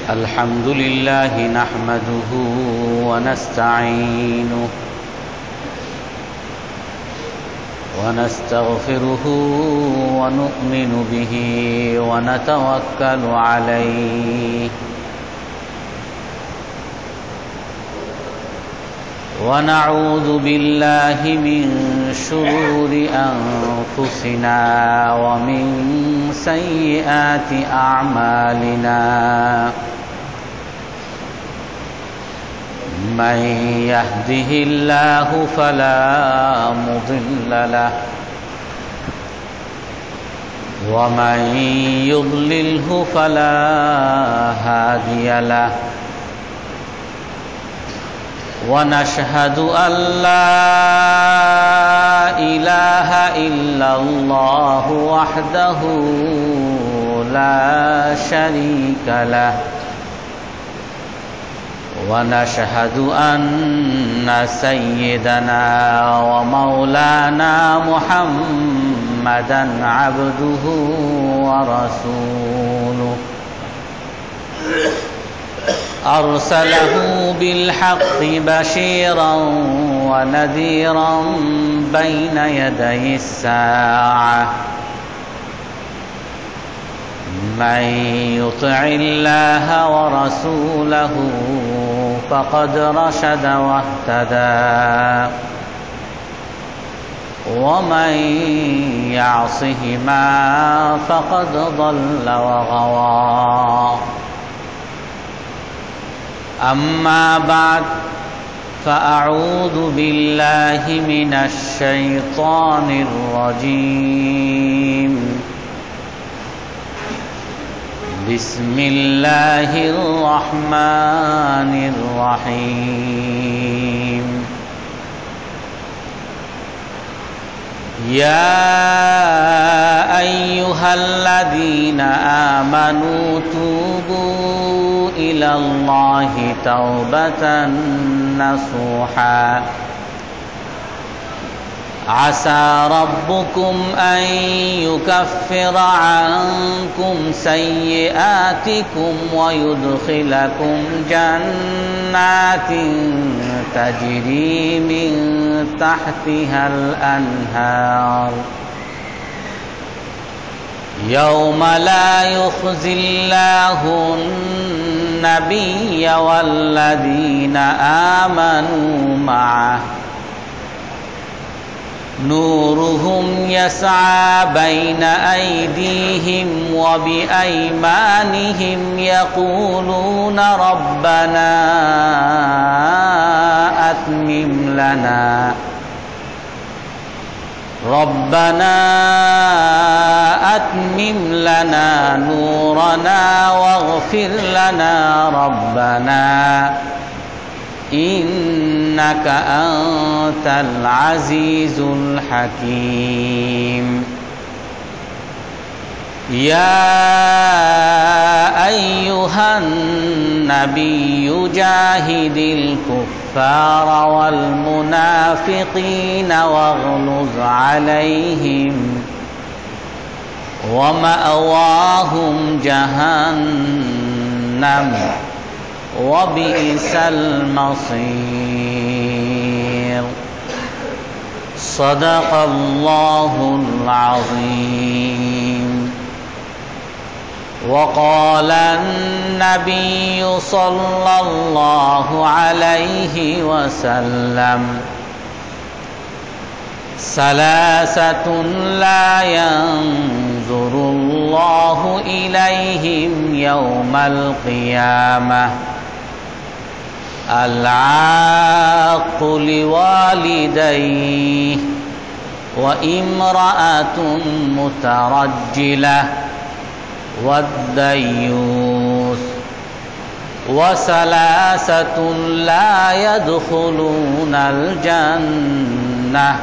الحمد لله نحمده ونستعينه ونستغفره ونؤمن به ونتوكل عليه ونعوذ بالله من شرور أنفسنا ومن سيئات أعمالنا من يهده الله فلا مضل له ومن يضلله فلا هادي له ونشهد أن لا إله إلا الله وحده لا شريك له ونشهد أن سيدنا ومولانا محمدا عبده ورسوله أرسله بالحق بشيرا ونذيرا بين يدي الساعة من يطع الله ورسوله فقد رشد واهتدى ومن يعصهما فقد ضل وغوى أما بعد فأعوذ بالله من الشيطان الرجيم بسم الله الرحمن الرحيم يا أيها الذين آمنوا توبوا إلى الله توبة نصوحا عسى ربكم أن يكفر عنكم سيئاتكم ويدخلكم جنات تجري من تحتها الأنهار يوم لا يخزي الله النبي والذين آمنوا معه نورهم يسعى بين أيديهم وبأيمانهم يقولون ربنا أتمم لنا نورنا واغفر لنا ربنا إنك أنت العزيز الحكيم يا أيها النبي جاهد الكفار والمنافقين واغلظ عليهم ومأواهم جهنم وبئس المصير صدق الله العظيم وقال النبي صلى الله عليه وسلم ثلاثة لا ينظر الله إليهم يوم القيامة العاق لوالديه وامرأة مترجلة والديوث وثلاثة لا يدخلون الجنة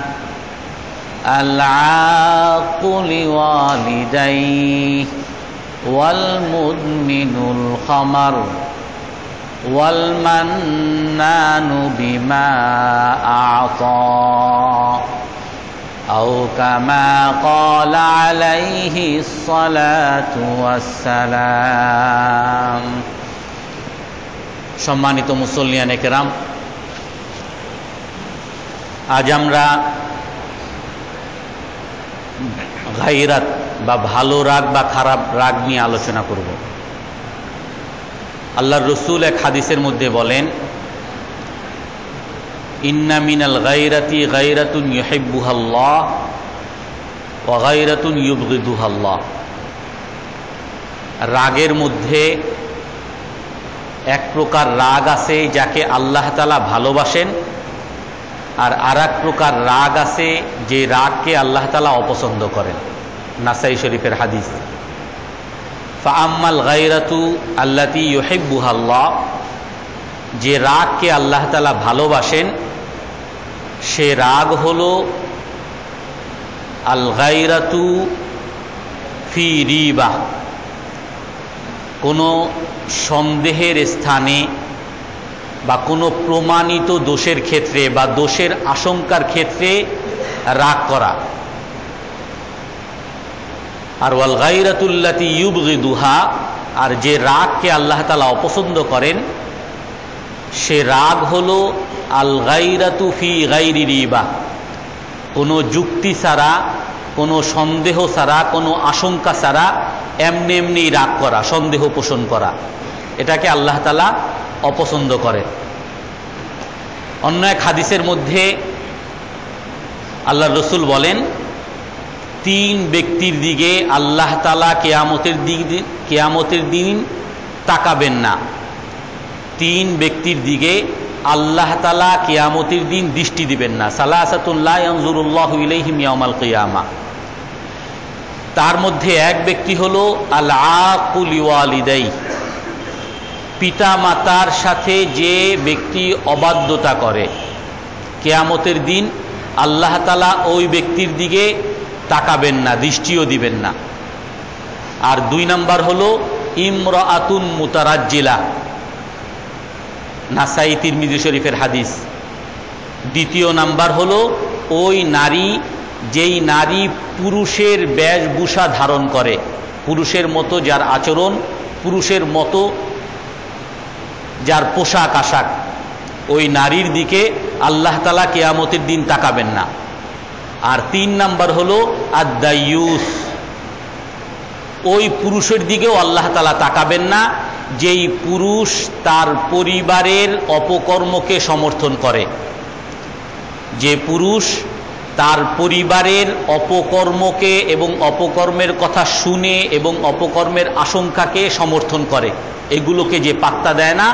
العاق لوالديه والمدمن الخمر والمنان بما أعطى আও কামা ক্বালা আলাইহিস সালাতু ওয়াসসালাম। সম্মানিত মুসল্লিয়ানে কেরাম, আজ আমরা গায়রাত বা ভালো রাগ বা খারাপ রাগ নিয়ে আলোচনা করব। আল্লাহর রসুল এক হাদিসের মধ্যে বলেন, ইন্না মিনাল গায়রাতি গায়রাতুন ইউহিব্বুহাল্লাহ ওয়া গায়রাতুন ইউবগিদুহাল্লাহ। রাগের মধ্যে এক প্রকার রাগ আছে যাকে আল্লাহ তাআলা ভালোবাসেন, আর আরেক প্রকার রাগ আছে যে রাগকে আল্লাহ তাআলা অপছন্দ করেন। নাসাই শরীফের হাদিস। ফাআম্মাল গায়রাতু আল্লাতী ইউহিব্বুহাল্লাহ, যে রাগকে আল্লাহ তাআলা ভালোবাসেন সে রাগ হলো আল গায়রাতু ফি রিবা, কোনো সন্দেহের স্থানে বা কোনো প্রমাণিত দোষের ক্ষেত্রে বা দোষের আশঙ্কার ক্ষেত্রে রাগ করা। আর ওয়াল গায়রাতুল্লাতী ইউবগিদুহা, আর যে রাগকে আল্লাহ তাআলা অপছন্দ করেন সে রাগ হলো আল গায়রাতু ফি গায়রি রিবা, কোনো যুক্তি ছাড়া, কোনো সন্দেহ ছাড়া, কোনো আশঙ্কা ছাড়া এমনি এমনি রাগ করা, সন্দেহ পোষণ করা, এটাকে আল্লাহ তাআলা অপছন্দ করেন। অন্য এক হাদিসের মধ্যে আল্লাহর রসুল বলেন, তিন ব্যক্তির দিকে আল্লাহ তাআলা কিয়ামতের দিন তাকাবেন না। তিন ব্যক্তির দিকে আল্লাহ তাআলা কিয়ামতের দিন দৃষ্টি দিবেন না। সালাসাতুন লা ইয়ানজুরুল্লাহু ইলাইহিম ইয়াওমাল কিয়ামা। তার মধ্যে এক ব্যক্তি হলো আল আকু লিওয়ালিদাই, পিতা মাতার সাথে যে ব্যক্তি অবাধ্যতা করে, কিয়ামতের দিন আল্লাহ তাআলা ওই ব্যক্তির দিকে তাকাবেন না, দৃষ্টিও দিবেন না। আর দুই নাম্বার হলো ইমরাআতুন মুতারাজ্জিলা, নাসাই তিরমিজি শরীফের হাদিস। দ্বিতীয় নাম্বার হলো ওই নারী, যেই নারী পুরুষের বেশভূষা ধারণ করে, পুরুষের মতো যার আচরণ, পুরুষের মতো যার পোশাক আশাক, ওই নারীর দিকে আল্লাহ তাআলা কিয়ামতের দিন তাকাবেন না। আর তিন নাম্বার হলো আদ-দায়ুস, ওই পুরুষের দিকেও আল্লাহ তাআলা তাকাবেন না যেই পুরুষ তার পরিবারের অপকর্মকে সমর্থন করে, যে পুরুষ তার পরিবারের অপকর্মকে এবং অপকর্মের কথা শুনে এবং অপকর্মের আশঙ্কাকে সমর্থন করে, এগুলোকে যে পাত্তা দেয় না,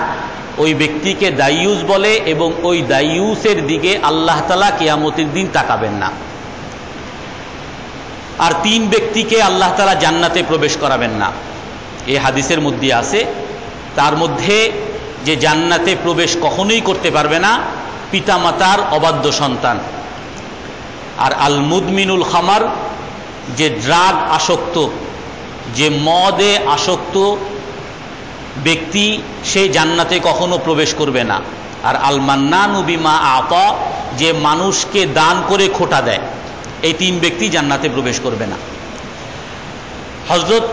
ওই ব্যক্তিকে দায়ুস বলে। এবং ওই দায়ুসের দিকে আল্লাহ তাআলা কিয়ামতের দিন তাকাবেন না। আর তিন ব্যক্তিকে আল্লাহ তাআলা জান্নাতে প্রবেশ করাবেন না, এই হাদিসের মধ্যে আছে। তার মধ্যে যে জান্নাতে প্রবেশ কখনোই করতে পারবে না পিতামাতার অবাধ্য সন্তান। আর আল মুদমিনুল খামার, যে ড্রাগ আসক্ত, যে মদে আসক্ত ব্যক্তি, সে জান্নাতে কখনো প্রবেশ করবে না। আর আল মান্নানু বিমা আতা, যে মানুষকে দান করে খোটা দেয়, এই তিন ব্যক্তি জান্নাতে প্রবেশ করবে না। হযরত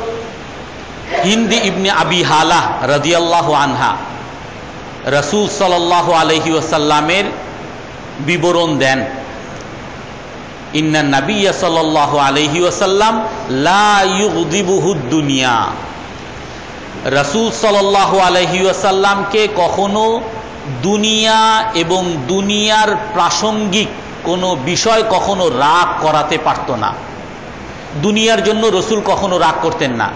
হিন্দ ইবনে আবি হালাহ রাদিয়াল্লাহু আনহা রাসূল সাল্লাল্লাহু আলাইহি ওয়াসাল্লামের বিবরণ দেন, ইন্নান নাবিয়্যা সাল্লাল্লাহু আলাইহি ওয়াসাল্লাম লা ইউগদিবুহুদ দুনিয়া, রাসূল সাল্লাল্লাহু আলাইহি ওয়াসাল্লামকে কখনো দুনিয়া এবং দুনিয়ার প্রাসঙ্গিক কোনো বিষয় কখনো রাগ করাতে পারত না। দুনিয়ার জন্য রসুল কখনো রাগ করতেন না।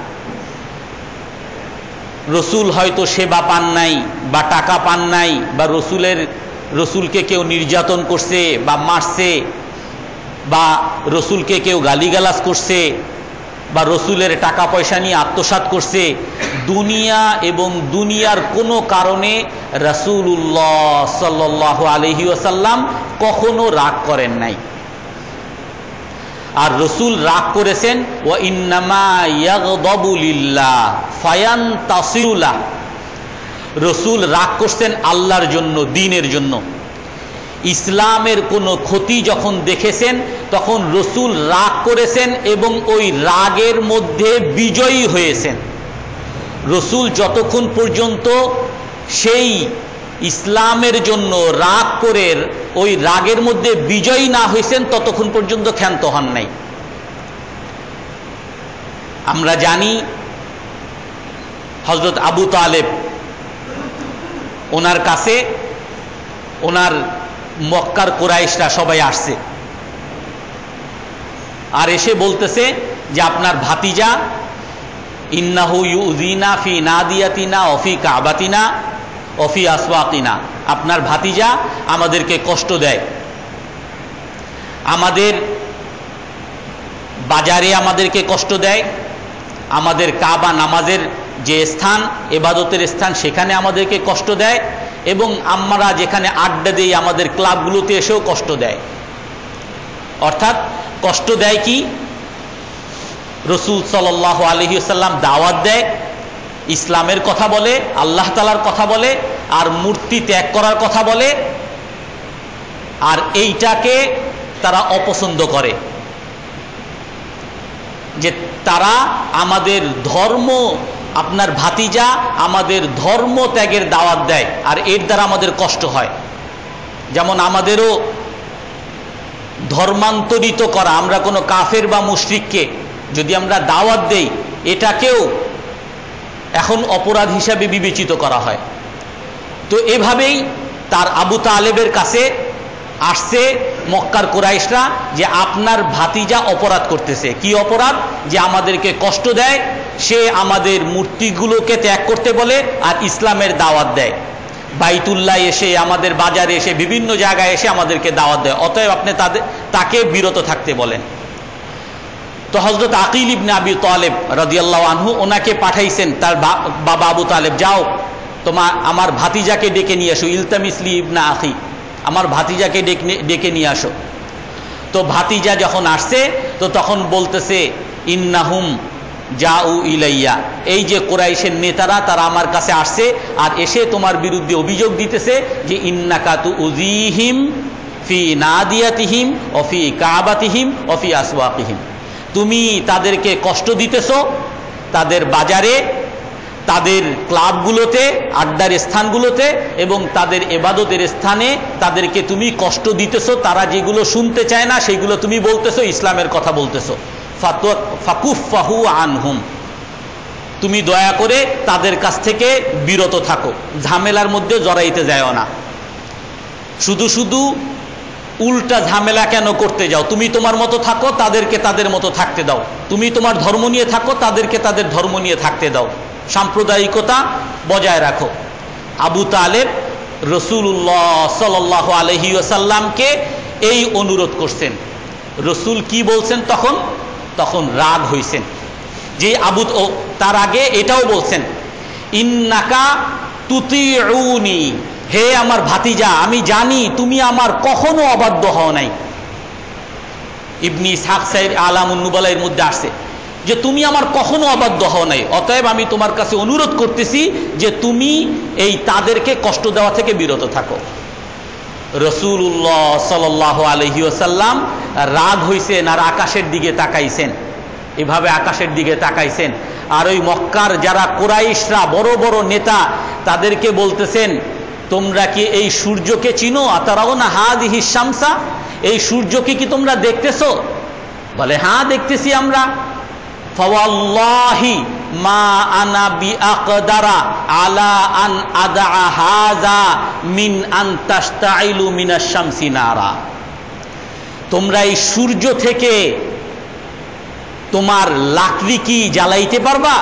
রসুল হয়তো সেবা পান নাই বা টাকা পান নাই, বা রসুলকে কেউ নির্যাতন করছে বা মারছে, বা রসুলকে কেউ গালিগালাজ করছে, বা রসুলের টাকা পয়সা নিয়ে আত্মসাৎ করছে, দুনিয়া এবং দুনিয়ার কোনো কারণে রাসূলুল্লাহ সাল্লাল্লাহু আলাইহি ওয়াসাল্লাম কখনো রাগ করেন নাই। আর রসুল রাগ করেছেন ওয়া ইন্নামা ইয়াগদাবু লিল্লাহ ফায়ানতাসিরু লাহ, রসুল রাগ করছেন আল্লাহর জন্য, দ্বীনের জন্য। ইসলামের কোনো ক্ষতি যখন দেখেছেন তখন রসুল রাগ করেছেন এবং ওই রাগের মধ্যে বিজয়ী হয়েছেন। রসুল যতক্ষণ পর্যন্ত সেই ইসলামের জন্য রাগ করে ওই রাগের মধ্যে বিজয়ী না হয়েছেন ততক্ষণ পর্যন্ত ক্ষান্ত হন নাই। আমরা জানি হযরত আবু তালেব, ওনার কাছে ওনার মক্কার কুরাইশরা সবাই আসছে, আর এসে বলতেছে যে আপনার ভাতিজা ইন্নাহু ইউযিনা ফি নাদিয়াতিনা ওয়া ফি কাবাতিনা ওয়া ফি আসওয়াকিনা, আপনার ভাতিজা আমাদেরকে কষ্ট দেয়, আমাদের বাজারে আমাদেরকে কষ্ট দেয়, আমাদের কাবা নামাজের যে স্থান, ইবাদতের স্থান, সেখানে আমাদেরকে কষ্ট দেয়, এবং আমরা যেখানে আড্ডা দিই আমাদের ক্লাবগুলোতে এসেও কষ্ট দেয়। অর্থাৎ কষ্ট দেয় কি? রসুল সাল্লাল্লাহু আলাইহি ওয়াসাল্লাম দাওয়াত দেয়, ইসলামের কথা বলে, আল্লাহ তাআলার কথা বলে, আর মূর্তি ত্যাগ করার কথা বলে, আর এইটাকে তারা অপছন্দ করে, যে তারা আমাদের ধর্ম, আপনার ভাতিজা আমাদের ধর্ম ত্যাগের দাওয়াত দেয়, আর এর দ্বারা আমাদের কষ্ট হয়। যেমন আমাদেরও ধর্মান্তরিত করা, আমরা কোনো কাফের বা মুশরিককে যদি আমরা দাওয়াত দেই, এটাকেও এখন অপরাধ হিসাবে বিবেচিত করা হয়। তো এভাবেই তার আবু তালেবের কাছে আসছে মক্কার কুরাইশরা যে আপনার ভাতিজা অপরাধ করতেছে। কি অপরাধ? যে আমাদেরকে কষ্ট দেয়, সে আমাদের মূর্তিগুলোকে ত্যাগ করতে বলে আর ইসলামের দাওয়াত দেয়, বাইতুল্লাহ এসে, আমাদের বাজারে এসে, বিভিন্ন জায়গায় এসে আমাদেরকে দাওয়াত দেয়, অতএব আপনি তাকে বিরত থাকতে বলেন। তো হযরত আকিল ইবনে আবি তালেব রাদিয়াল্লাহু আনহু ওনাকে পাঠাইছেন, তার বাবা আবু তালেব, যাও আমার ভাতিজাকে ডেকে নিয়ে আসো, ইলতামিসলি ইবনা আখি, আমার ভাতিজাকে ডেকে নিয়ে আসো। তো ভাতিজা যখন আসছে তো তখন বলতেছে ইন্নাহুম যাউ ইলাইয়া, এই যে কুরাইশের নেতারা তারা আমার কাছে আসছে আর এসে তোমার বিরুদ্ধে অভিযোগ দিতেছে যে ইন্নাকা তুযিহিম ফি নাদিয়াতিহিম ওয়া ফি কাবাতিহিম ওয়া ফি আসওয়াকিহিম, তুমি তাদেরকে কষ্ট দিতেছো তাদের বাজারে, তাদের ক্লাবগুলোতে, আড্ডার স্থানগুলোতে, এবং তাদের ইবাদতের স্থানে তাদেরকে তুমি কষ্ট দিতেছো, তারা যেগুলো শুনতে চায় না সেগুলো তুমি বলতেছো, ইসলামের কথা বলতেছো। ফাকুফাহু আনহুম, তুমি দয়া করে তাদের কাছ থেকে বিরত থাকো, ঝামেলার মধ্যে জড়াইতে যাও না। শুধু শুধু উল্টা ঝামেলা কেন করতে যাও? তুমি তোমার মতো থাকো, তাদেরকে তাদের মতো থাকতে দাও, তুমি তোমার ধর্ম নিয়ে থাকো, তাদেরকে তাদের ধর্ম নিয়ে থাকতে দাও, সাম্প্রদায়িকতা বজায় রাখো। আবু তালেব রাসূলুল্লাহ সাল্লাল্লাহু আলাইহি ওয়াসাল্লামকে এই অনুরোধ করছেন। রসুল কি বলছেন তখন? তখন রাগ হইছেন যে তার আগে এটাও বলছেন ইন্নাকা তুতিউনি, হে আমার ভাতিজা, আমি জানি তুমি আমার কখনো অবাধ্য হও নাই। ইবনে ইসহাক সাহেব আলামুন নুবালার মধ্যে আসছে যে তুমি আমার কখনো অবাধ্য হও নাই, অতএব আমি তোমার কাছে অনুরোধ করতেছি যে তুমি এই তাদেরকে কষ্ট দেওয়া থেকে বিরত থাকো। রাসূলুল্লাহ সাল্লাল্লাহু আলাইহি ওয়াসাল্লাম রাগ হইছেন আর আকাশের দিকে তাকাইছেন, এভাবে আকাশের দিকে তাকাইছেন, আর ওই মক্কার যারা কুরাইশরা বড় বড় নেতা তাদেরকে বলতেছেন তোমরা কি এই সূর্যকে চিনো? আতারাউনা হাযিহি শামসা, এই সূর্যকে কি তোমরা দেখতেছো? বলে হ্যাঁ দেখতেছি আমরা। ফাওয়াল্লাহি মা আনা বিআকদারা আলা আন আদা হাযা মিন আন তাশতাইলু মিনাশ শামসি নারা, তোমরা এই সূর্য থেকে তোমার লাকড়ি কি জ্বালাইতে পারবা?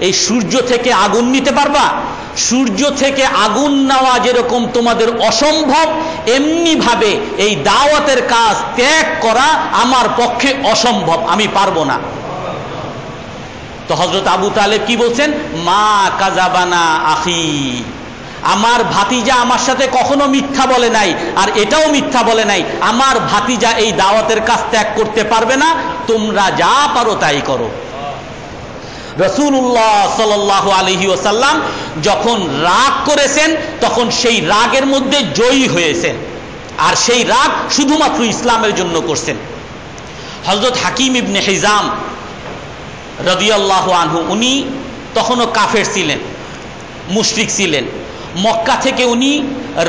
এই সূর্য থেকে আগুন নিতে পারবা? সূর্য থেকে আগুন নেওয়া যেরকম তোমাদের অসম্ভব, এমনি ভাবে এই দাওয়াতের কাজ ত্যাগ করা আমার পক্ষে অসম্ভব, আমি পারবো না। তো হযরত আবু তালেব কি বলছেন? মা কাযাবানা আখি, আমার ভাতিজা আমার সাথে কখনো মিথ্যা বলে নাই, আর এটাও মিথ্যা বলে নাই, আমার ভাতিজা এই দাওয়াতের কাজ ত্যাগ করতে পারবে না, তোমরা যা পারো তাই করো। রাসূলুল্লাহ সাল্লাল্লাহু আলাইহি ওয়াসাল্লাম যখন রাগ করেছেন তখন সেই রাগের মধ্যে জয়ী হয়েছেন, আর সেই রাগ শুধুমাত্র ইসলামের জন্য করছেন। হযরত হাকিম ইবনে হিজাম রাদিয়াল্লাহু আনহু, উনি তখনও কাফের ছিলেন, মুশরিক ছিলেন। মক্কা থেকে উনি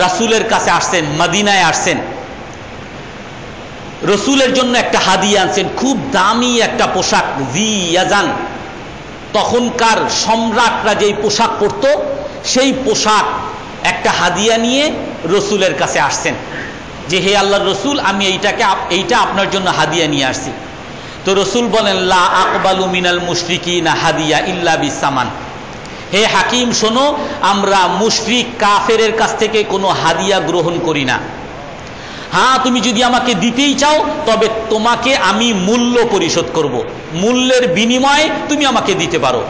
রাসূলের কাছে আসছেন, মদিনায় আসছেন, রসুলের জন্য একটা হাদিয়া আনছেন, খুব দামি একটা পোশাক, জি ইয়াজান। তখনকার সম্রাটরা যেই পোশাক পরতো সেই পোশাক একটা হাদিয়া নিয়ে রসুলের কাছে আসছেন যে হে আল্লাহর রসুল, আমি এইটা আপনার জন্য হাদিয়া নিয়ে আসছি। তো রসুল বলেন, লা আকবালু মিনাল মুশরিকিনা হাদিয়া ইল্লা বিসামান। হে হাকিম শোনো, আমরা মুশরিক কাফেরের কাছ থেকে কোনো হাদিয়া গ্রহণ করি না। হ্যাঁ, তুমি যদি আমাকে দিতেই চাও তবে তোমাকে আমি মূল্য পরিশোধ করব, মূল্যের বিনিময়ে তুমি আমাকে দিতে পারো।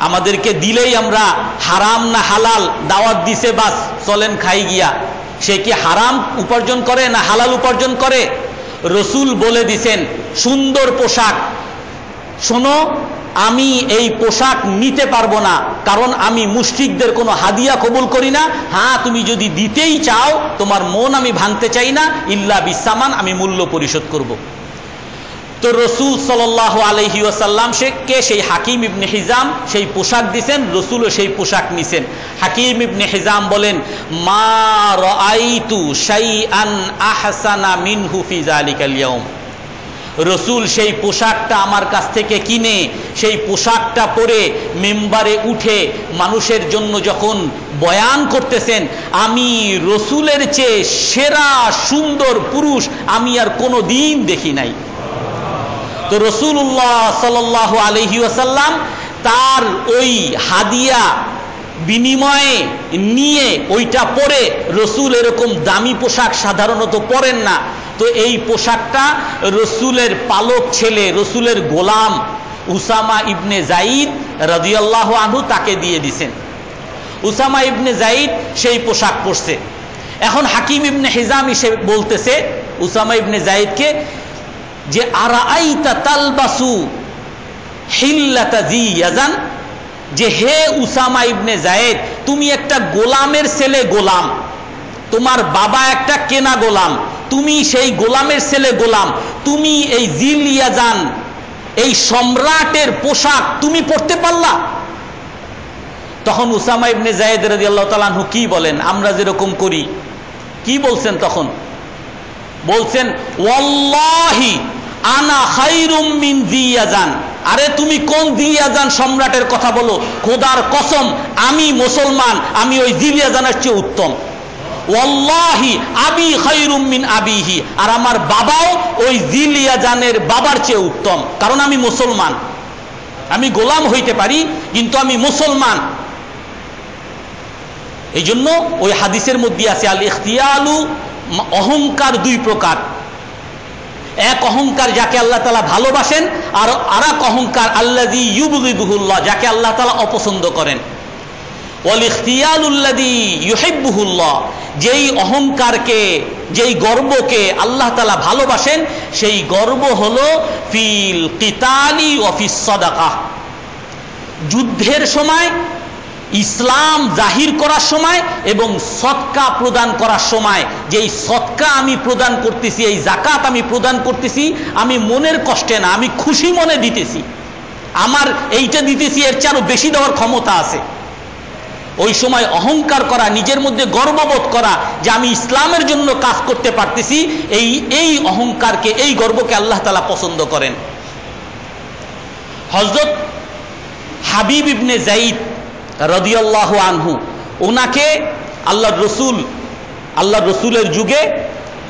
আমাদেরকে দিলেই আমরা হারাম না হালাল দাওয়াত দিছে, বাস চলেন খাই গিয়া। সে কি হারাম উপার্জন করে না হালাল উপার্জন করে? রসুল বলে দিছেন সুন্দর পোশাক, শোনো আমি এই পোশাক নিতে পারবো না, কারণ আমি মুশরিকদের কোনো হাদিয়া কবুল করি না। হ্যাঁ, তুমি যদি দিতেই চাও, তোমার মন আমি ভাঙতে চাই না, ইল্লা বিসামান, আমি মূল্য পরিশোধ করব। তো রসুল সাল্লাল্লাহু আলাইহি ওয়াসাল্লাম সেই হাকিম ইবনে হিজাম সেই পোশাক দিছেন, রসুলও সেই পোশাক নিছেন। হাকিম ইবনে হিজাম বলেন, মা রাআইতু শাইআন আহসানা মিনহু ফি যালিকাল ইয়াউম। রসুল সেই পোশাকটা আমার কাছ থেকে কিনে সেই পোশাকটা পরে মেম্বারে উঠে মানুষের জন্য যখন বয়ান করতেছেন, আমি রসুলের চেয়ে সেরা সুন্দর পুরুষ আমি আর কোনো দিন দেখি নাই। তো রাসূলুল্লাহ সাল্লাল্লাহু আলাইহি ওয়াসাল্লাম তার ওই হাদিয়া বিনিময়ে নিয়ে ওইটা পরে, রসুল এরকম দামি পোশাক সাধারণত পরেন না, তো এই পোশাকটা রসুলের পালক ছেলে, রসুলের গোলাম উসামা ইবনে যায়েদ রাদিয়াল্লাহু আনহু তাকে দিয়ে দিছেন। উসামা ইবনে যায়েদ সেই পোশাক পরছে। এখন হাকিম ইবনে হিজাম এসে বলতেছে উসামা ইবনে যায়েদকে যে আরাআইতা তালবাসু হিল্লাতা জি ইয়াজান, যে হে উসামা ইবনে যায়েদ, তুমি একটা গোলামের ছেলে, গোলাম, তোমার বাবা একটা কেনা গোলাম, তুমি সেই গোলামের ছেলে গোলাম, তুমি এই জিল ইয়াজান এই সম্রাটের পোশাক তুমি পরতে পারলা? তখন উসামা ইবনে যায়েদ রাদিয়াল্লাহু তাআলা আনহু কি বলেন, আমরা যেরকম করি, কি বলছেন? তখন বলছেন, ওয়াল্লাহি আনা খায়রুম মিন জি ইয়াজান। আরে তুমি কোন জি ইয়াজান সম্রাটের কথা বলো? খোদার কসম, আমি মুসলমান, আমি ওই জি ইয়াজানের চেয়ে উত্তম। ওয়াল্লাহি আবি খায়রুম মিন আবিহি, আর আমার বাবাও ওই জিল ইয়াজানের বাবার চেয়ে উত্তম, কারণ আমি মুসলমান। আমি গোলাম হইতে পারি কিন্তু আমি মুসলমান। এই জন্য ওই হাদিসের মধ্যে আছে আল ইখতিয়ালু, অহংকার দুই প্রকার। এক অহংকার যাকে আল্লাহ তাআলা ভালোবাসেন, আর আরেক অহংকার আল্লাযী ইউবগিদুহুল্লাহ, যাকে আল্লাহ তাআলা অপছন্দ করেন। ওয়াল ইখতিয়ালুল্লাযী ইউহিব্বুহুল্লাহ, যেই অহংকারকে, যেই গর্বকে আল্লাহ তাআলা ভালোবাসেন, সেই গর্ব হলো ফিল কিতালি ওয়া ফিস সাদাকাহ। যুদ্ধের সময়, ইসলাম জাহির করার সময় এবং সদকা প্রদান করার সময়, যেই সদকা আমি প্রদান করতেছি, এই যাকাত আমি প্রদান করতেছি, আমি মনের কষ্টে না, আমি খুশি মনে দিতেছি, আমার এইটা দিতেছি, এর চেয়ে আরো বেশি দেওয়ার ক্ষমতা আছে। ওই সময় অহংকার করা, নিজের মধ্যে গর্ববোধ করা যে আমি ইসলামের জন্য কাজ করতে পারতেছি, এই অহংকারকে, এই গর্বকে আল্লাহ তাআলা পছন্দ করেন। হযরত হাবিব ইবনে যায়েদ রাদিয়াল্লাহু আনহু, ওনাকে আল্লাহর রসুলের যুগে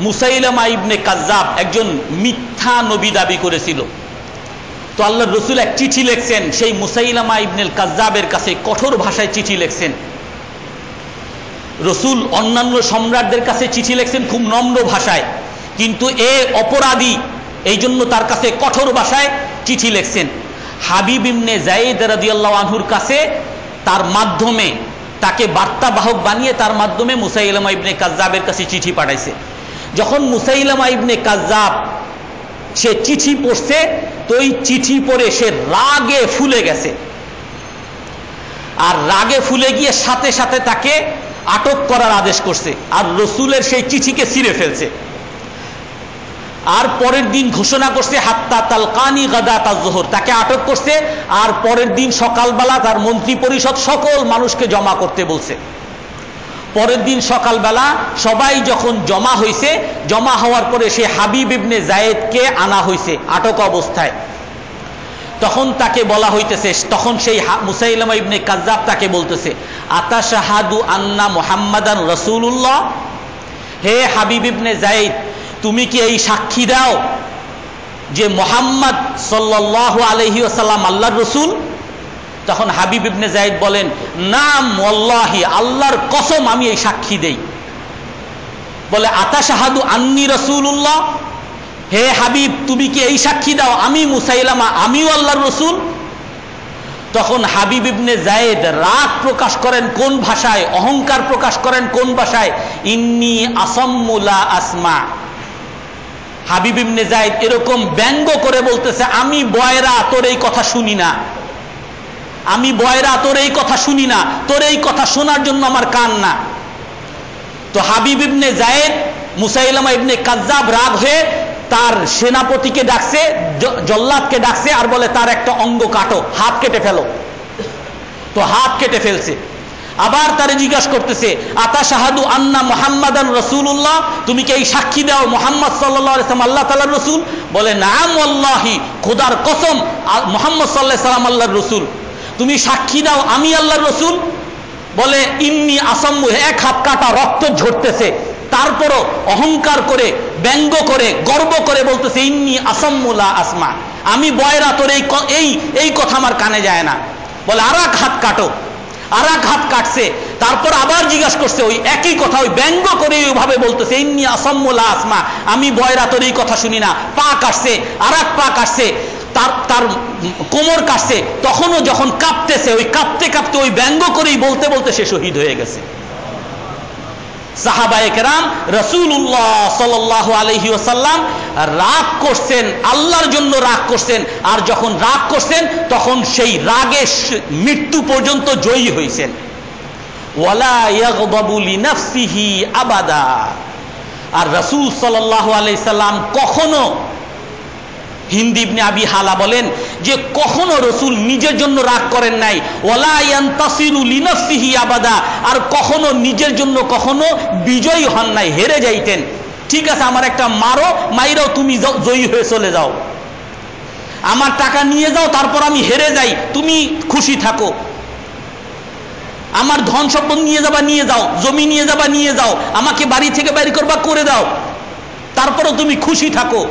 মুসাইলামা ইবনে কাজ্জাব একজন মিথ্যা নবী দাবি করেছিল। তো আল্লাহর রসুল এক চিঠি লিখছেন সেই মুসাইলামা ইবনে কাজ্জাবের কাছে, কঠোর ভাষায় চিঠি লিখছেন। রসুল অন্যান্য সম্রাটদের কাছে চিঠি লিখছেন খুব নম্র ভাষায়, কিন্তু এ অপরাধী, এই জন্য তার কাছে কঠোর ভাষায় চিঠি লিখছেন। হাবিব ইবনে যায়েদ রাদিয়াল্লাহু আনহুর কাছে, তার মাধ্যমে, তাকে বার্তাবাহক বানিয়ে তার মাধ্যমে মুসাইলামা ইবনে কাজ্জাবের কাছে চিঠি পাঠাইছে। যখন মুসাইলামা ইবনে কাজ্জাব সে চিঠি পড়ছে, তো ওই চিঠি পড়ে সে রাগে ফুলে গেছে, আর রাগে ফুলে গিয়ে সাথে সাথে তাকে আটক করার আদেশ করছে, আর রসুলের সেই চিঠিকে ছিঁড়ে ফেলছে। আর পরের দিন ঘোষণা করছে হাত্তা তালকানি গাদাত আয-যুহর, তাকে আটক করছে, আর পরের দিন সকালবেলা তার মন্ত্রী পরিষদ সকল মানুষকে জমা করতে বলছে। পরের দিন সকালবেলা সবাই যখন জমা হয়েছে, জমা হওয়ার পরে সে হাবিব ইবনে যায়েদকে আনা হয়েছে আটক অবস্থায়। তখন তাকে বলা হইতেছে, তখন সেই মুসাইলামা ইবনে কাজ্জাব তাকে বলতেছে, আতাশাহাদু আন্না মুহাম্মাদান রাসূলুল্লাহ, হে হাবিব ইবনে যায়েদ, তুমি কি এই সাক্ষী দাও যে মুহাম্মদ সাল্লাল্লাহু আলাইহি ওয়াসাল্লাম আল্লাহর রাসূল? তখন হাবিব ইবনে যায়েদ বলেন, নাম ওয়াল্লাহি, আল্লাহর কসম আমি এই সাক্ষী দেই। বলে আতাশাহাদু আন্নী রাসূলুল্লাহ, হে হাবিব তুমি কি এই সাক্ষী দাও আমি মুসাইলামা আমিও আল্লাহর রাসূল? তখন হাবিব ইবনে যায়েদ রাগ প্রকাশ করেন কোন ভাষায়, অহংকার প্রকাশ করেন কোন ভাষায়, ইন্নী আসাম্মু লা আসমা। হাবিব ইবনে যায়েদ এরকম ব্যঙ্গ করে বলতেছে, আমি বয়রা, তোর এই কথা শুনি না, আমি বয়রা, তোর এই কথা শুনি না, তোর এই কথা শোনার জন্য আমার কান না। তো হাবিব ইবনে যায়েদ মুসাইলামা ইবনে কাজ্জাব রাগ হয়ে তার সেনাপতিকে ডাকছে, জল্লাদকে ডাকছে, আর বলে তার একটা অঙ্গ কাটো, হাত কেটে ফেলো। তো হাত কেটে ফেলছে। আবার তারে জিজ্ঞাসা করতেছে, আতাশাহাদু আন্না মুহাম্মাদান রাসূলুল্লাহ, তুমি কি এই সাক্ষী দাও মুহাম্মদ সাল্লাল্লাহু আলাইহি ওয়াসাল্লাম আল্লাহ তাআলার রাসূল? বলে নাম ওয়াল্লাহি, খোদার কসম মুহাম্মদ সাল্লাল্লাহু আলাইহি ওয়াসাল্লাম আল্লাহর রাসূল। তুমি সাক্ষী দাও আমি আল্লাহর রাসূল? বলে ইন্নী আসাম্মু, এক হাত কাটা, রক্ত ঝরতেছে, তারপরও অহংকার করে, ব্যঙ্গ করে, গর্ব করে বলতেছে ইন্নী আসাম্মু লা আসমা, আমি বয়রা, তোর এই কথা আমার কানে যায় না। বলে আর এক হাত কাটো, আর এক হাত কাটছে। তারপর আবার জিজ্ঞাসা করছে ওই একই কথা, ওই ব্যঙ্গ করে ওইভাবে বলতেছে ইন্নী আসাম্মু লা আসমা, আমি বয়রা, তোর এই কথা শুনি না। পা কাটছে, আর এক পা কাটছে, তার কোমর কাটছে। তখনও যখন কাঁপতেছে, ওই কাঁপতে কাঁপতে ওই ব্যঙ্গ করেই বলতে বলতে সে শহীদ হয়ে গেছে। সাহাবায়ে কেরাম রাসূলুল্লাহ সাল্লাল্লাহু আলাইহি ওয়াসাল্লাম রাগ করছেন, আল্লাহর জন্য রাগ করছেন, আর যখন রাগ করছেন তখন সেই রাগে মৃত্যু পর্যন্ত জয়ী হয়েছেন। ওয়ালা ইয়াগদাবু লিনাফসিহি আবাদা, আর রাসূল সাল্লাল্লাহু আলাইহি সাল্লাম কখনো, হিন্দ ইবনে আবি হালা বলেন যে কখনো রসুল নিজের জন্য রাগ করেন নাই। ওয়ালা ইয়ান্তাসিরু লিনাফসিহি আবাদা, আর কখনো নিজের জন্য কখনো বিজয়ী হন নাই, হেরে যাইতেন। ঠিক আছে, আমার একটা মারো, মাইরাও তুমি জয়ী হয়ে চলে যাও, আমার টাকা নিয়ে যাও, তারপর আমি হেরে যাই, তুমি খুশি থাকো, আমার ধন সম্পদ নিয়ে যাবা নিয়ে যাও, জমি নিয়ে যাবা নিয়ে যাও, আমাকে বাড়ি থেকে বাইরে করবা করে দাও, তারপরও তুমি খুশি থাকো।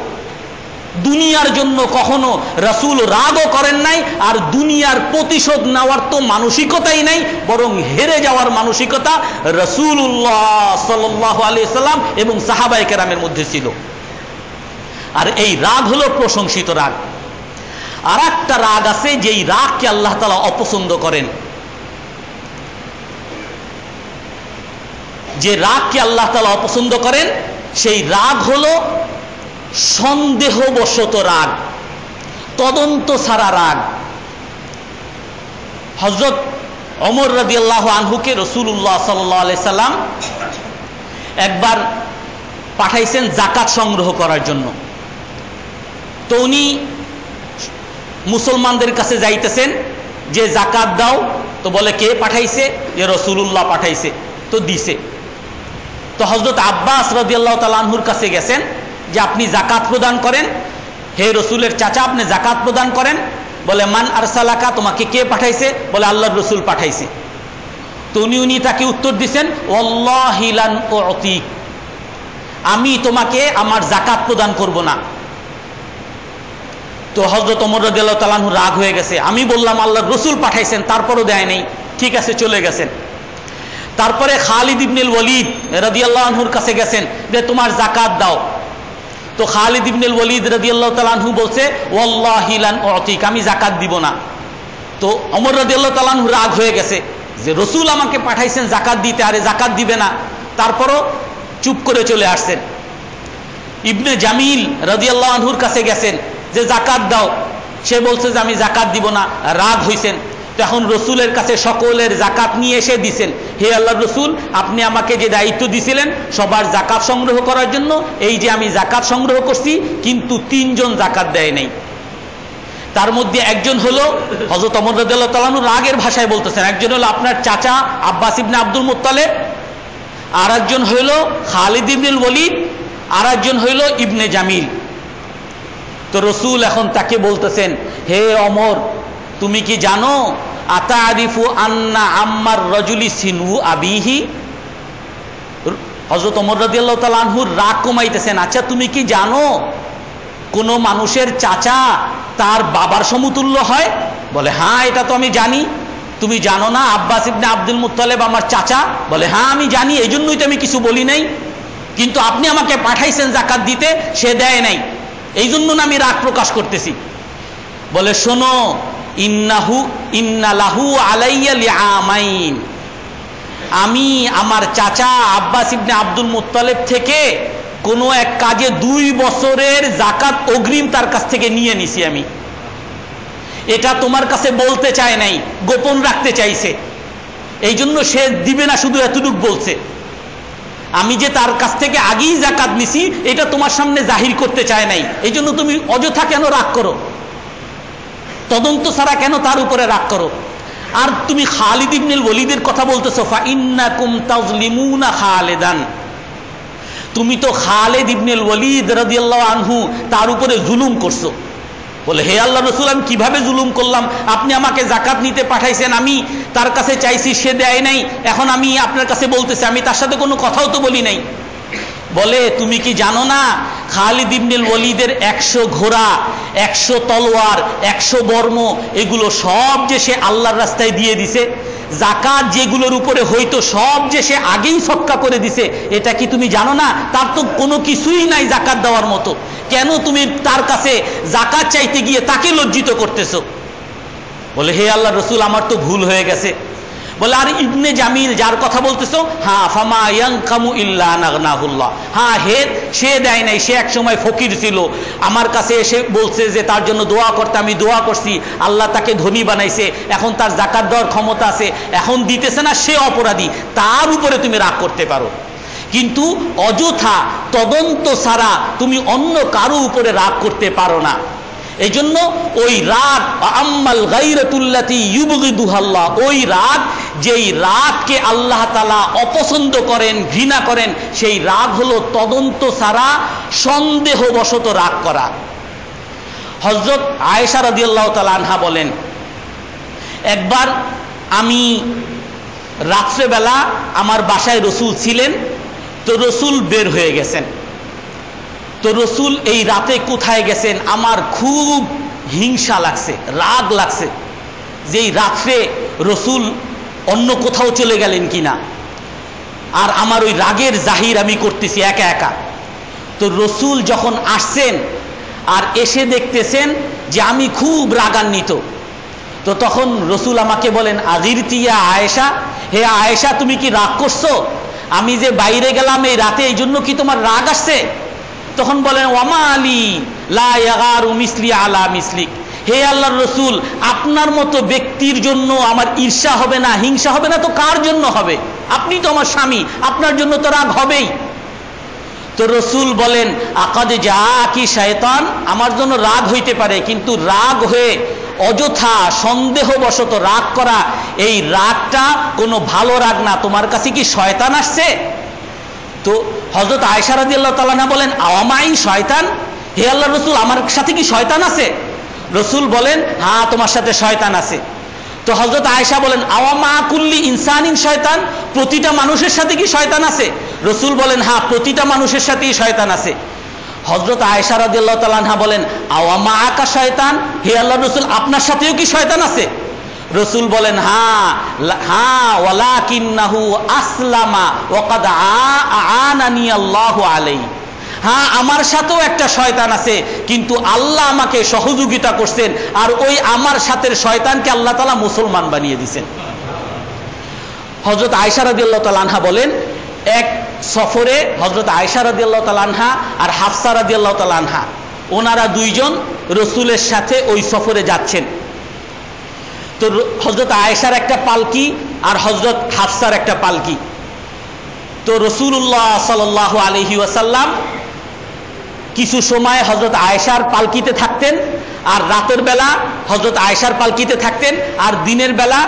দুনিয়ার জন্য কখনো রাসূল রাগও করেন নাই, আর দুনিয়ার প্রতিশোধ নেওয়ার তো মানসিকতাই নাই, বরং হেরে যাওয়ার মানসিকতা রাসূলুল্লাহ সাল্লাল্লাহু আলাইহি সাল্লাম এবং সাহাবায়ে কেরামের মধ্যে ছিল। আর এই রাগ হলো প্রশংসিত রাগ। আর একটা রাগ আছে যেই রাগকে আল্লাহ তাআলা অপছন্দ করেন, যে রাগকে আল্লাহ তাআলা অপছন্দ করেন সেই রাগ হলো সন্দেহবশত রাগ, তদন্ত ছাড়া রাগ। হযরত ওমর রাদিয়াল্লাহু আনহুকে রাসূলুল্লাহ সাল্লাল্লাহু আলাইহি সাল্লাম একবার পাঠাইছেন যাকাত সংগ্রহ করার জন্য। তো উনি মুসলমানদের কাছে যাইতেছেন যে যাকাত দাও, তো বলে কে পাঠাইছে? যে রাসূলুল্লাহ পাঠাইছে। তো দিছে। তো হযরত আব্বাস রাদিয়াল্লাহু তাআলা আনহুর কাছে গেছেন যে আপনি যাকাত প্রদান করেন, হে রসুলের চাচা আপনি যাকাত প্রদান করেন। বলে মান আরসালাকা, তোমাকে কে পাঠাইছে? বলে আল্লাহর রসুল পাঠাইছে। তো উনি তাকে উত্তর দিচ্ছেন ওয়াল্লাহি লান উতিক, আমি তোমাকে আমার যাকাত প্রদান করব না। তো হযরত ওমর রাদিয়াল্লাহু তাআলা আনহু রাগ হয়ে গেছে, আমি বললাম আল্লাহর রসুল পাঠাইছেন, তারপরও দেয় নেই, ঠিক আছে চলে গেছেন। তারপরে খালিদ ইবনুল ওয়ালিদ রাদিয়াল্লাহু আনহুর কাছে গেছেন যে তোমার যাকাত দাও। তো খালিদ ইবনুল ওয়ালিদ রাদিয়াল্লাহু তাআলা আনহু বলছে ওয়াল্লাহি লান উতিক, আমি যাকাত দিব না। তো ওমর রাদিয়াল্লাহু তাআলা আনহু রাগ হয়ে গেছে যে রসুল আমাকে পাঠাইছেন যাকাত দিতে, আরে যাকাত দিবে না, তারপরও চুপ করে চলে আসছেন। ইবনে জামিল রাদিয়াল্লাহু আনহুর কাছে গেছেন যে যাকাত দাও, সে বলছে যে আমি যাকাত দিব না, রাগ হইছেন। তো তখন রসুলের কাছে সকলের জাকাত নিয়ে এসে দিছেন, হে আল্লাহ রসুল, আপনি আমাকে যে দায়িত্ব দিছিলেন সবার জাকাত সংগ্রহ করার জন্য, এই যে আমি জাকাত সংগ্রহ করছি, কিন্তু 3 জন জাকাত দেয় নাই। তার মধ্যে একজন হলো হযরত ওমর রাদিয়াল্লাহু তাআলা আনহু রাগের ভাষায় বলতেছেন, একজন হলো আপনার চাচা আব্বাস ইবনে আব্দুল মুত্তালিব, আর একজন হইল খালিদ ইবনুল ওয়ালিদ, আর একজন হইল ইবনে জামিল। তো রসুল এখন তাকে বলতেছেন, হে ওমর, তুমি কি জানো আতারিফু আন্না আম্মার রাজুলি সিনু আবিহি? হযরত ওমর রাদিয়াল্লাহু তাআলা আনহু রাগ কমাইতেছেন, আচ্ছা তুমি কি জানো কোন মানুষের চাচা তার বাবার সমতুল্য হয়? বলে, হ্যাঁ এটা তো আমি জানি। তুমি জানো না আব্বাস ইবনে আব্দুল মুত্তালিব আমার চাচা? বলে, হ্যাঁ আমি জানি, এই জন্যই তো আমি কিছু বলি নাই, কিন্তু আপনি আমাকে পাঠাইছেন জাকাত দিতে, সে দেয় নাই, এই জন্য না আমি রাগ প্রকাশ করতেছি। বলে, শোনো, ইন্নালাহু আলাইয়া লিআমাইন, আমি আমার চাচা আব্বাস ইবনে আব্দুল মুত্তালিব থেকে কোনো এক কাজে 2 বছরের জাকাত অগ্রিম তার কাছ থেকে নিয়ে নিছি আমি। এটা তোমার কাছে বলতে চায় নাই, গোপন রাখতে চাইছে, এই জন্য সে দিবে না, শুধু এতটুকু বলছে। আমি যে তার কাছ থেকে আগেই জাকাত নিছি এটা তোমার সামনে জাহির করতে চায় নাই, এই জন্য তুমি অযথা কেন রাগ করো, তদন্ত ছাড়া কেন তার উপরে রাগ করো? আর তুমি খালিদ ইবনুল ওয়ালিদের কথা বলতেছো, ফা ইন্নাকুম তাজলিমুনা খালিদান, তুমি তো খালিদ ইবনুল ওয়ালিদ রাদিয়াল্লাহু আনহু তার উপরে জুলুম করছো। বলে, হে আল্লাহ রসুল, আমি কিভাবে জুলুম করলাম? আপনি আমাকে জাকাত নিতে পাঠাইছেন, আমি তার কাছে চাইছি, সে দেয় নাই, এখন আমি আপনার কাছে বলতেছি, আমি তার সাথে কোনো কথাও তো বলি নাই। বলে, তুমি কি জানো না খালিদ ইবনুল ওয়ালিদের 100 ঘোড়া, 100 তলোয়ার, 100 বর্ম, এগুলো সব যে সে আল্লাহর রাস্তায় দিয়ে দিছে, জাকাত যেগুলোর উপরে হইতো সব যে সে আগেই সদকা করে দিছে, এটা কি তুমি জানো না? তার তো কোনো কিছুই নাই জাকাত দেওয়ার মতো, কেন তুমি তার কাছে জাকাত চাইতে গিয়ে তাকে লজ্জিত করতেছো? বলে, হে আল্লাহ রসুল, আমার তো ভুল হয়ে গেছে। বলে, আর ইবনে জামিল যার কথা বলতেছো, হ্যাঁ, ফামা ইয়ানকামু ইল্লা নাগনাহুল্লাহ, হ্যাঁ হে, সে দেয় নাই, সে এক সময় ফকির ছিল, আমার কাছে এসে বলছে যে তার জন্য দোয়া করতে, আমি দোয়া করছি, আল্লাহ তাকে ধনী বানাইছে, এখন তার জাকাত দেওয়ার ক্ষমতা আছে, এখন দিতেছে না, সে অপরাধী, তার উপরে তুমি রাগ করতে পারো, কিন্তু অযথা তদন্ত ছাড়া তুমি অন্য কারো উপরে রাগ করতে পারো না। এই জন্য ওই রাগ, আম্মাল গায়রাতুল্লাতি ইউবগিদুহাল্লাহ, ওই রাগ, যেই রাগকে আল্লাহ তাআলা অপছন্দ করেন, ঘৃণা করেন, সেই রাগ হলো তদন্ত ছাড়া সন্দেহবশত রাগ করা। হযরত আয়েশা রাদিয়াল্লাহু তাআলা আনহা বলেন, একবার আমি রাত্রেবেলা আমার বাসায় রসুল ছিলেন, তো রসুল বের হয়ে গেছেন, তো রসুল এই রাতে কোথায় গেছেন আমার খুব হিংসা লাগছে, রাগ লাগছে, যে এই রাত্রে রসুল অন্য কোথাও চলে গেলেন কিনা, আর আমার ওই রাগের জাহির আমি করতেছি একা একা। তো রসুল যখন আসছেন আর এসে দেখতেছেন যে আমি খুব রাগান্বিত, তো তখন রসুল আমাকে বলেন, আগিরতিয়া আয়েশা, হে আয়েশা, তুমি কি রাগ করছো? আমি যে বাইরে গেলাম এই রাতে, এই জন্য কি তোমার রাগ আসছে? তখন বলেন, ওয়ামা আলী লা ইয়াগারু মিসলি আলা মিসলিক, হে আল্লাহর রসুল, আপনার মতো ব্যক্তির জন্য আমার ঈর্ষা হবে না, হিংসা হবে না তো কার জন্য হবে? আপনি তো আমার স্বামী, আপনার জন্য তো রাগ হবেই। তো রসুল বলেন, আকাদ জাকি শয়তান, আমার জন্য রাগ হইতে পারে, কিন্তু রাগ হয়ে অযথা সন্দেহবশত রাগ করা, এই রাগটা কোনো ভালো রাগ না, তোমার কাছে কি শয়তান আসছে? তো হযরত আয়েশা রাদিয়াল্লাহু তাআলা আনহা বলেন, আওয়ামাই শয়তান, হে আল্লাহর রাসূল, আমার সাথে কি শয়তান আছে? রসুল বলেন, হ্যাঁ তোমার সাথে শয়তান আছে। তো হযরত আয়েশা বলেন, আওয়ামা কুল্লি ইনসানিন শয়তান, প্রতিটা মানুষের সাথে কি শয়তান আছে? রসুল বলেন, হ্যাঁ প্রতিটা মানুষের সাথেই শয়তান আছে। হযরত আয়েশা রাদিয়াল্লাহু তাআলা আনহা বলেন, আওয়ামা আকা শয়তান, হে আল্লাহর রাসূল, আপনার সাথেও কি শয়তান আছে? রসুল বলেন, হ্যাঁ হ্যাঁ, ওয়ালাকিন্নাহু আসলামা ওয়া ক্বাদ আ'আনানি আল্লাহু আলাইহি, হ্যাঁ আমার সাথেও একটা শয়তান আছে, কিন্তু আল্লাহ আমাকে সহযোগিতা করছেন, আর ওই আমার সাথের শয়তানকে আল্লাহ তাআলা মুসলমান বানিয়ে দিয়েছেন। হযরত আয়েশা রাদিয়াল্লাহু তাআলা আনহা বলেন, এক সফরে হযরত আয়েশা রাদিয়াল্লাহু তাআলা আনহা আর হাফসা রাদিয়াল্লাহু তাআলা আনহা, ওনারা দুইজন রসুলের সাথে ওই সফরে যাচ্ছেন। তো হযরত আয়েশার একটা পালকি আর হযরত হাফসার একটা পালকি। তো রাসূলুল্লাহ সাল্লাল্লাহু আলাইহি ওয়াসাল্লাম কিছু সময় হযরত আয়েশার পালকিতে থাকতেন, আর রাতের বেলা হযরত আয়েশার পালকিতে থাকতেন, আর দিনের বেলা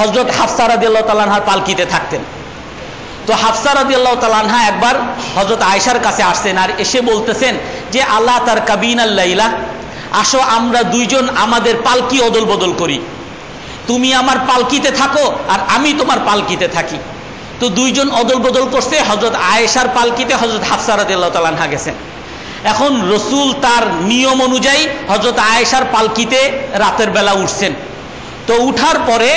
হযরত হাফসা রাদিয়াল্লাহু তাআলা আনহার পালকিতে থাকতেন। তো হাফসা রাদিয়াল্লাহু তাআলা আনহা একবার হযরত আয়েশার কাছে আসছেন, আর এসে বলতেছেন যে আল্লাহ তার কাবিনাল লাইলা, আসো আমরা দুইজন আমাদের পালকি অদল বদল করি, তুমি আমার পালকিতে থাকো আর আমি তোমার পালকিতে থাকি। তো দুইজন অদল বদল করছে, হযরত আয়েশার পালকিতে হযরত হাফসা রাদিয়াল্লাহু তাআলা আনহা গেছেন। এখন রসুল তার নিয়ম অনুযায়ী হযরত আয়েশার পালকিতে রাতের বেলা উঠছেন। তো উঠার পরে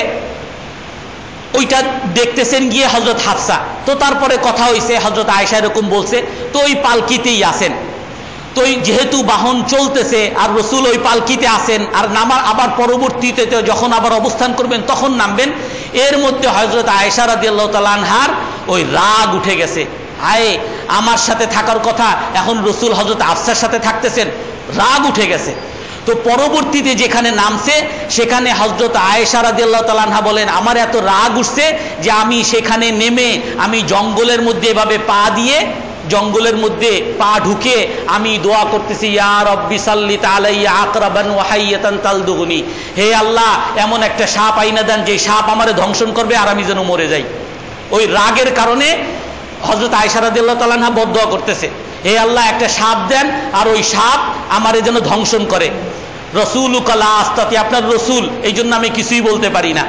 ওইটা দেখতেছেন গিয়ে হযরত হাফসা। তো তারপরে কথা হইছে, হযরত আয়েশা এরকম বলছে, তো ওই পালকিতেই আছেন। তো যেহেতু বাহন চলতেছে আর রসুল ওই পালকিতে আসেন, আর নামার আবার পরবর্তীতে যখন আবার অবস্থান করবেন তখন নামবেন, এর মধ্যে হযরত আয়েশা রাদিয়াল্লাহু তাআলা আনহার ওই রাগ উঠে গেছে। আয়ে আমার সাথে থাকার কথা, এখন রসুল হযরত হাফসার সাথে থাকতেছেন, রাগ উঠে গেছে। তো পরবর্তীতে যেখানে নামছে সেখানে হযরত আয়েশা রাদিয়াল্লাহু তাআলা আনহা বলেন, আমার এত রাগ উঠছে যে আমি সেখানে নেমে আমি জঙ্গলের মধ্যে এভাবে পা দিয়ে জঙ্গলের মধ্যে পা ঢুকে আমি দোয়া করতেছি, ইয়া রব্বি সাল্লিত আলাইয়া আকরাবান ওয়া হাইয়াতান তালদুগুনি, হে আল্লাহ এমন একটা সাপ আইনা দেন যে সাপ আমারে ধ্বংসন করবে আর আমি যেন মরে যাই। ওই রাগের কারণে হযরত আয়েশা রাদিয়াল্লাহু তাআলা আনহা বদদোয়া করতেছে, হে আল্লাহ একটা সাপ দেন আর ওই সাপ আমারে যেন ধ্বংসন করে। রাসূলুকা লা আস্তাতি, আপনার রসুল, এই জন্য আমি কিছুই বলতে পারি না।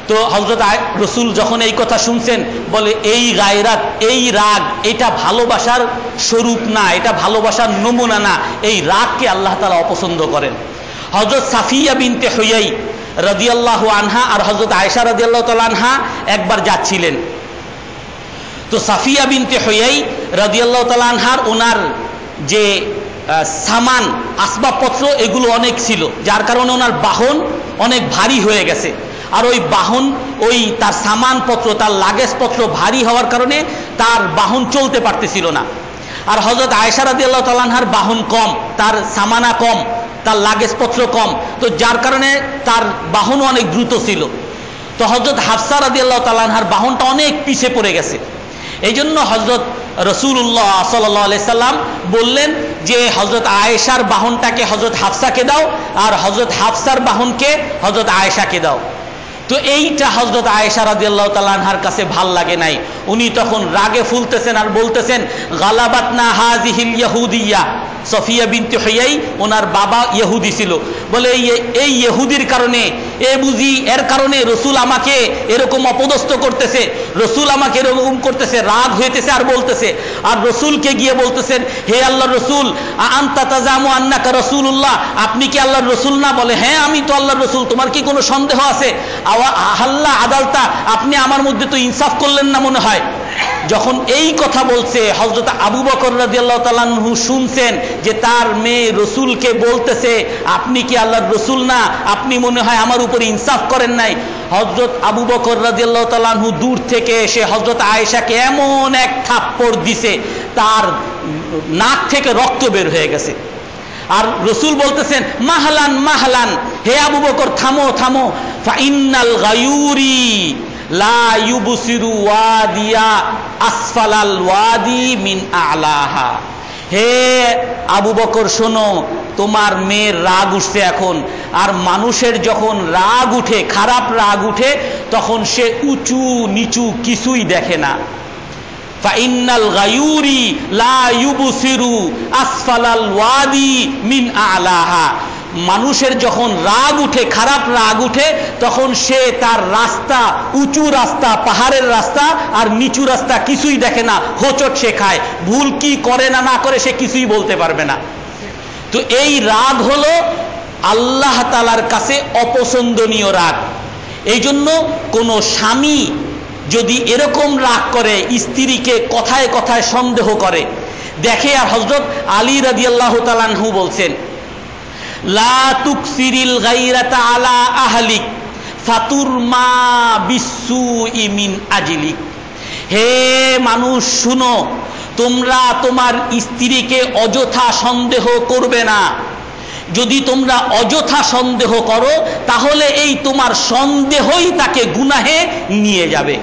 তো হযরত রসুল যখন এই কথা শুনছেন, বলে এই গায়রাত, এই রাগ, এটা ভালোবাসার স্বরূপ না, এটা ভালোবাসার নমুনা না, এই রাগকে আল্লাহ তাআলা অপছন্দ করেন। হযরত সাফিয়া বিনতে হুয়াই রাদিয়াল্লাহু আনহা আর হযরত আয়েশা রাদিয়াল্লাহু তাআলা আনহা একবার যাচ্ছিলেন। তো সাফিয়া বিনতে হুয়াই রাদিয়াল্লাহু তাআলা আনহার ওনার যে সামান আসবাবপত্র এগুলো অনেক ছিল, যার কারণে ওনার বাহন অনেক ভারী হয়ে গেছে। আর ওই বাহন, ওই তার সামানপত্র, তার লাগেজপত্র ভারী হওয়ার কারণে তার বাহন চলতে পারতেছিল না। আর হযরত আয়েশা রাদিয়াল্লাহু তাআলা আনহার বাহন কম, তার সামানা কম, তার লাগেজপত্র কম, তো যার কারণে তার বাহনও অনেক দ্রুত ছিল। তো হযরত হাফসা রাদিয়াল্লাহু তাআলা আনহার বাহনটা অনেক পিছে পড়ে গেছে। এই জন্য হযরত রাসূলুল্লাহ সাল্লাল্লাহু আলাইহি সাল্লাম বললেন যে হযরত আয়েশার বাহনটাকে হযরত হাফসাকে দাও আর হযরত হাফসার বাহনকে হযরত আয়েশাকে দাও। তো এইটা হযরত আয়েশা রাদিয়াল্লাহু তাআলা আনহার কাছে ভাল লাগে নাই। উনি তখন রাগে ফুলতেছেন আর বলতেছেন, গালাবাতনা হাযিহিল ইয়াহুদিয়া। সফিয়া বিনতে হুয়াই ওনার বাবা ইহুদি ছিল, বলে এই ইহুদির কারণে, এ বুঝি এর কারণে রসুল আমাকে এরকম অপদস্থ করতেছে, রসুল আমাকে এরকম করতেছে, রাগ হইতেছে আর বলতেছে। আর রসুলকে গিয়ে বলতেছেন, হে আল্লাহর রসুল, আনতা তাজামু আন্নাকা রাসূলুল্লাহ, আপনি কি আল্লাহর রসুল না? বলে হ্যাঁ আমি তো আল্লাহর রসুল, তোমার কি কোনো সন্দেহ আছে? আল্লাহ আদালতা, আপনি আমার মধ্যে তো ইনসাফ করলেন না মনে হয়। যখন এই কথা বলছে, হযরত আবু বকর রাদিয়াল্লাহু তাআলা আনহু শুনছেন যে তার মেয়ে রসুলকে বলতেছে, আপনি কি আল্লাহর রসুল না, আপনি মনে হয় আমার উপরে ইনসাফ করেন নাই। হযরত আবু বকর রাদিয়াল্লাহু তাআলা আনহু দূর থেকে এসে হযরত আয়েশাকে এমন এক থাপ্পড় দিছে, তার নাক থেকে রক্ত বের হয়ে গেছে। আর রসুল বলতেছেন, মাহলান মাহলান, হে আবু বকর থামো থামো, ফাইন্নাল গায়ুরি লা ইউবসিরু ওয়াদিয়া আসফালাল ওয়াদি মিন আলাহা। হে আবু বকর শোনো, তোমার মেয়ের রাগ উঠছে এখন, আর মানুষের যখন রাগ উঠে, খারাপ রাগ উঠে, তখন সে উঁচু নিচু কিছুই দেখে না। ফাইন্নাল গায়ুরি লা ইউবসিরু আসফালাল ওয়াদি মিন আলাহা। মানুষের যখন রাগ উঠে, খারাপ রাগ উঠে, তখন সে তার রাস্তা, উঁচু রাস্তা, পাহাড়ের রাস্তা আর নিচু রাস্তা কিছুই দেখে না, হোঁচট সে খায়, ভুল কি করে না না করে সে কিছুই বলতে পারবে না। তো এই রাগ হলো আল্লাহ তাআলার কাছে অপছন্দনীয় রাগ। এই জন্য কোনো স্বামী যদি এরকম রাগ করে, স্ত্রীকে কথায় কথায় সন্দেহ করে, দেখে। আর হযরত আলী রাদিয়াল্লাহু তাআলা আনহু বলছেন, লা তুকসিরিল গায়রাতা আলা আহলিক ফাতুরমা বিসসুই মিন আজলিক। হে মানুষ শুনো, তোমরা তোমার স্ত্রীকে অযথা সন্দেহ করবে না, যদি তোমরা অযথা সন্দেহ করো তাহলে এই তোমার সন্দেহই তাকে গুনাহে নিয়ে যাবে।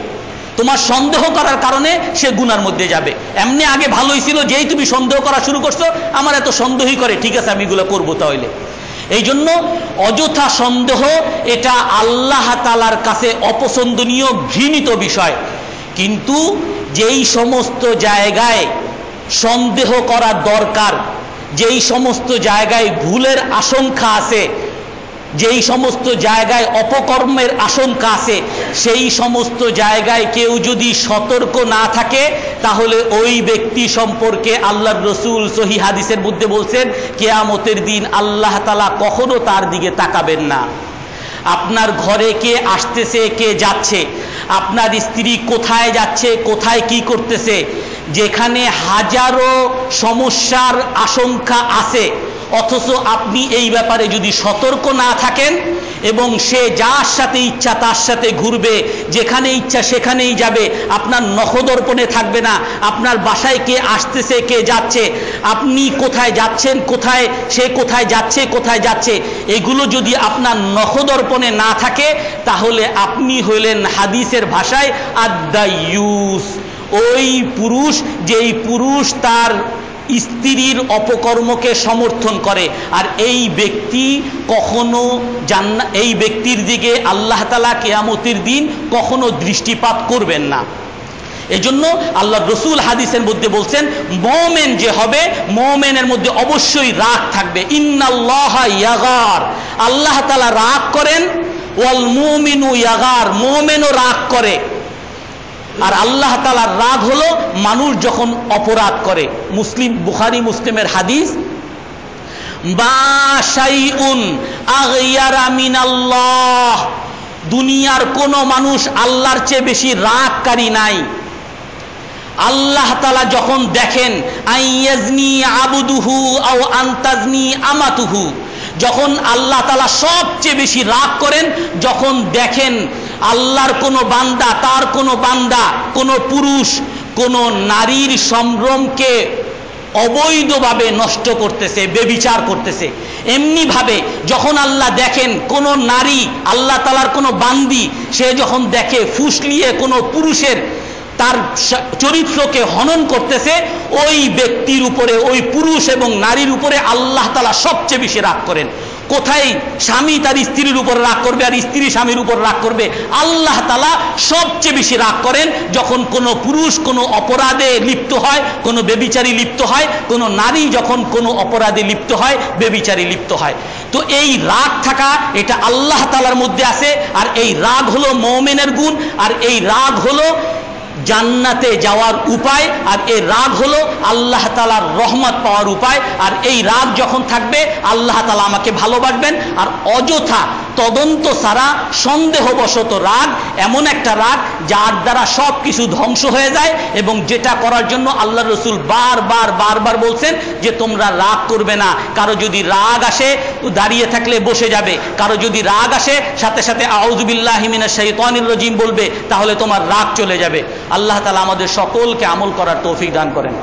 তোমার সন্দেহ করার কারণে সে গুনার মধ্যে যাবে। এমনি আগে ভালোই ছিল, যেই তুমি সন্দেহ করা শুরু করছো, আমার এত সন্দেহই করে, ঠিক আছে আমি এগুলো করবো তাহলে। এই জন্য অযথা সন্দেহ এটা আল্লাহ তাআলার কাছে অপছন্দনীয়, ঘৃণিত বিষয়। কিন্তু যেই সমস্ত জায়গায় সন্দেহ করা দরকার, যেই সমস্ত জায়গায় ভুলের আশঙ্কা আছে, যেই সমস্ত জায়গায় অপকর্মের আশঙ্কা আছে, সেই সমস্ত জায়গায় কেউ যদি সতর্ক না থাকে তাহলে ওই ব্যক্তি সম্পর্কে আল্লাহর রাসূল সহিহ হাদিসের মধ্যে বলছেন, কিয়ামতের দিন আল্লাহ তাআলা কখনো তার দিকে তাকাবেন না। আপনার ঘরে কে আসতেছে, কে যাচ্ছে, আপনার স্ত্রী কোথায় যাচ্ছে, কোথায় কি করতেছে, যেখানে হাজারো সমস্যার আশঙ্কা আছে, অথচ আপনি এই ব্যাপারে যদি সতর্ক না থাকেন এবং সে যার সাথে ইচ্ছা তার সাথে ঘুরবে, যেখানে ইচ্ছা সেখানেই যাবে, আপনার নখদর্পণে থাকবে না, আপনার বাসায় কে আসতেছে কে যাচ্ছে, আপনি কোথায় যাচ্ছেন, কোথায় সে কোথায় যাচ্ছে, কোথায় যাচ্ছে, এগুলো যদি আপনার নখদর্পণে না থাকে তাহলে আপনি হইলেন হাদিসের ভাষায় আদ-দায়ুস, ওই পুরুষ যেই পুরুষ তার স্ত্রীর অপকর্মকে সমর্থন করে। আর এই ব্যক্তি কখনো এই ব্যক্তির দিকে আল্লাহ তাআলা কিয়ামতের দিন কখনো দৃষ্টিপাত করবেন না। এজন্য আল্লাহর রাসূল হাদিসের মধ্যে বলছেন, মুমিন যে হবে, মুমিনের মধ্যে অবশ্যই রাগ থাকবে। ইন্নাল্লাহা ইয়াগার, আল্লাহ তাআলা রাগ করেন, ওয়াল মুমিনু ইয়াগার, মুমিনও রাগ করে। আর আল্লাহ তাআলার রাগ হলো মানুষ যখন অপরাধ করে। বুখারী মুসলিমের হাদিস, মা শাইউন আগয়ারা মিনাল্লাহ, দুনিয়ার কোন মানুষ আল্লাহর চেয়ে বেশি রাগকারী নাই। আল্লাহ তাআলা যখন দেখেন আইয়াজনি আবুদুহু আও আনতাজনি আমাতুহু, যখন আল্লাহ তাআলা সবচেয়ে বেশি রাগ করেন যখন দেখেন আল্লাহর কোনো বান্দা, তার কোনো বান্দা, কোনো পুরুষ কোনো নারীর সম্ভ্রমকে অবৈধভাবে নষ্ট করতেছে, বেবিচার করতেছে। এমনি ভাবে যখন আল্লাহ দেখেন কোন নারী, আল্লাহ তাআলার কোনো বান্দি, সে যখন দেখে ফুসলিয়ে কোনো পুরুষের তার চরিত্রকে হনন করতেছে, ওই ব্যক্তির উপরে, ওই পুরুষ এবং নারীর উপরে আল্লাহ তাআলা সবচেয়ে বেশি রাগ করেন। কোথায় স্বামী তার স্ত্রীর উপর রাগ করবে আর স্ত্রী স্বামীর উপর রাগ করবে? আল্লাহ তাআলা সবচেয়ে বেশি রাগ করেন যখন কোনো পুরুষ কোনো অপরাধে লিপ্ত হয়, কোনো বেবিচারী লিপ্ত হয়, কোনো নারী যখন কোনো অপরাধে লিপ্ত হয়, বেবিচারী লিপ্ত হয়। তো এই রাগ থাকা এটা আল্লাহ তাআলার মধ্যে আছে। আর এই রাগ হলো মুমিনের গুণ, আর এই রাগ হলো জান্নাতে যাওয়ার উপায়, আর এই রাগ হলো আল্লাহ তাআলার রহমত পাওয়ার উপায়। আর এই রাগ যখন থাকবে আল্লাহ তাআলা আমাকে ভালোবাসবেন। আর অযথা তদন্ত ছাড়া সন্দেহবশত রাগ এমন একটা রাগ যার দ্বারা সব কিছু ধ্বংস হয়ে যায়, এবং যেটা করার জন্য আল্লাহর রাসূল বারবার বলছেন যে তোমরা রাগ করবে না। কারো যদি রাগ আসে দাঁড়িয়ে থাকলে বসে যাবে, কারো যদি রাগ আসে সাথে সাথে আউযু বিল্লাহি মিনাশ শাইতানির রাজিম বলবে, তাহলে তোমার রাগ চলে যাবে। আল্লাহ তাআলা আমাদের সকলকে আমল করার তৌফিক দান করেন।